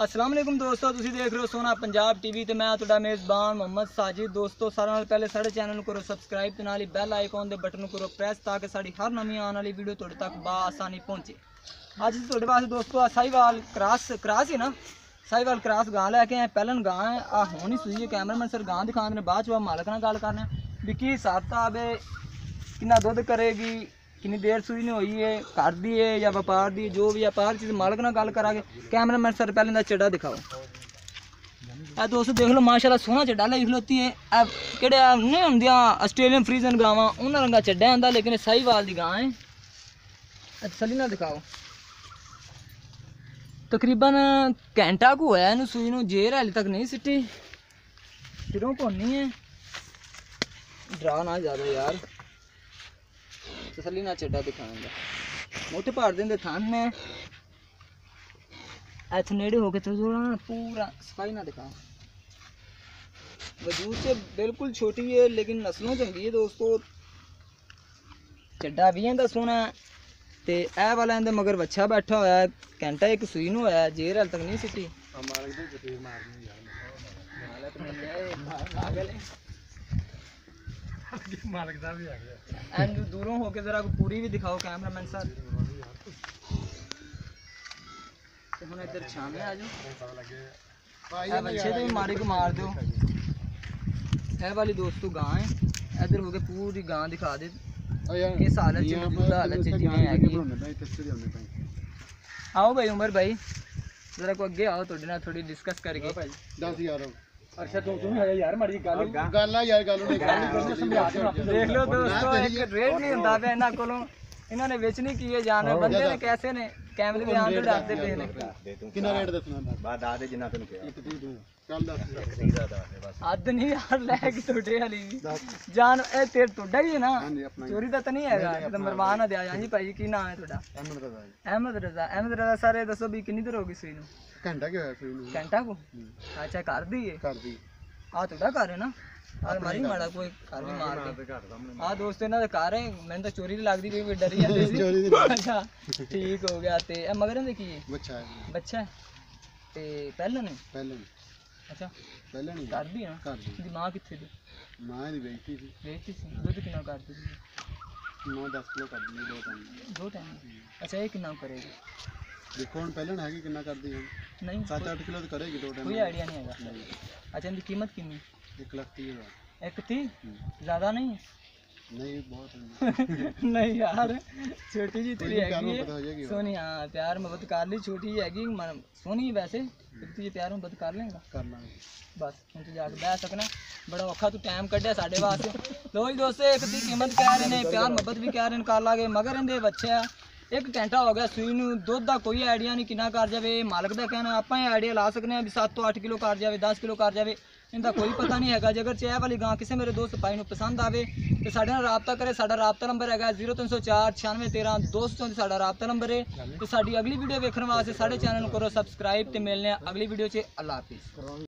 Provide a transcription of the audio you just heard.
अस्सलाम वालेकुम दोस्तों, तुसीं देख रहे हो सोना पंजाब टीवी ते मैं तुहाडा मेज़बान मोहम्मद साजिद। दोस्तों सारे नाल पहले साडे चैनल नूं करो सबसक्राइब ते नाल ही बैल आइकॉन दे बटन नूं करो प्रेस ताकि साडी हर नवीं आने वाली वीडियो तुहाडे तक आसानी पहुंचे। अज तुहाडे वास्ते दोस्तों साहिवाल क्रॉस है ना, साहिवाल क्रॉस गां लैके आए। पहलन गां है आ होनी सूई है, कैमरामैन सर गां दिखाने ने, बाद च मालक नाल गल करना भी की हिसाब किताब है, कितना दुध करेगी, कितनी देर सूई नहीं हुई है, घर दी है या व्यापार दी, जो भी व्यापार चीज़ मालक ना गल करा। कैमरामैन सर पहले दा चड्डा दिखाओ। दोस्तों देख लो माशाल्लाह सोहना चड्डा लाई खलोती है। केड़े नहीं होंदियां आस्ट्रेलियन फ्रीजन गावां उन्हां रंगा चड्डा आंदा, लेकिन साहिवाल दी गां है। सली ना दिखाओ। तकरीबन घंटा को है इनू सूई नूं, जेर हाली तक नहीं सिटी, फिरों भोनी है। डरा ना ज़्यादा यार, तसली ना चड्डा दिखाऊंगा। मोटे पहाड़ देंगे थान में इतने नेड़े होके तो पूरा सफाई ना दिखा। वजूद से बिल्कुल छोटी है लेकिन नस्लों चंगी है दोस्तों। चड्डा भी इंदा सोना ते ए वाला इंदे मगर बच्चा बैठा होया है, घंटा एक सूई नूं होया, जेर हाल तक नहीं सिटी। मालक दा भी आ गया। एंड दूरों होके जरा पूरी भी दिखाओ कैमरामैन सर। तो हुण इधर सामने आ जाओ, ए बच्चे तो मारी को मार दो। ए वाली दोस्तों गां है, इधर होके पूरी गां दिखा दे किस हालत च, मौजूदा हालत च जिवें हैगी। आओ भाई उमर भाई जरा को अगे आओ, तुहाडे नाल थोड़ी डिस्कस करके। दस यार अच्छा तो तुम है यार माड़ी गल यार गल समझा देख लो दोस्तों, एक रेट नहीं हुंदा पे इन्हां कोलों, इन्होंने बेचनी की है जान, बंदे ने कैसे ने कैमरे दे आंदे डरदे पे ने। कितना रेट दसना बाद दादे जिन्ना तैनूं किहा चल दस हद नहीं यार लैग टोटे वाली भी जान ए तेरे टोडा ही है ना, चोरी दा तो नहीं हैगा। तो मरवान ना दिया जी भाई, की नाम है ਤੁਹਾਡਾ? अहमद रजा। अहमद रजा सारे दसो भी कितनी देर हो गई सूई नूं? घंटा क्या होया सूई नूं? घंटा को। अच्छा कर दी है, कर दी आ ਤੁਹਾਡਾ ਘਰ है ना, और मारी माड़ा कोई घर भी मार दे। हाँ दोस्तों इन्हां दे घर है, मैंने तो चोरी लगदी पई भी डरी जांदे सी। अच्छा ठीक हो गया। ते ए मगर दे की है? बच्चा है। बच्चा है ते पहले ने अच्छा पहले नहीं कर दी ना। कर दी। दी मां किथे दी? मां दी बेचती थी, बेचती सी। दुध कितना करती थी? 9-10 किलो कर दी दो टाइम। अच्छा ये कितना करेगी? देखो हम पहले ना है कि कितना कर दी हम नहीं 7-8 किलो तो करेगी दो टाइम, कोई आइडिया नहीं हैगा। अच्छा इनकी कीमत कितनी? 1,30,000। एक थी ज़्यादा नहीं? नहीं बहुत है। नहीं यार छोटी जी तेरी प्यार हैगी मोहब्बत हो जाएगी है सोनी। हाँ प्यार मोहब्बत कर ली, छोटी हैगी सोनी है वैसे, तुझे प्यार मोहब्बत कर लेंगा कर लांगे बस। हम तो जाके बह सकना, बड़ा औखा तू टाइम कड्ढिया साढ़े वास्ते। लो जी दोस्तों एक दी कीमत कह रहे हैं, प्यार मोहब्बत भी कह रहे हैं कर लागे। मगर इनके बच्चे एक घंटा हो गया सूई नूं, दुध का कोई आइडिया नहीं कितना कर जाए। मालक का कहना आप आइडिया ला सकते हैं भी 7 ਤੋਂ 8 किलो कर जाए, 10 किलो कर जाए, इनका कोई पता नहीं है। जगर चाह वाली गां किसी मेरे दोस्त भाई को पसंद आए तो साढ़े नाल राबता करे। साडा राबता नंबर है 0304 9613 234 साडा राबता नंबर है। तो साडी अगली वीडियो देखने वास्ते साडे चैनल करो सबसक्राइब। तो मिलने अगली वीडियो च। अल्लाह हाफिज़।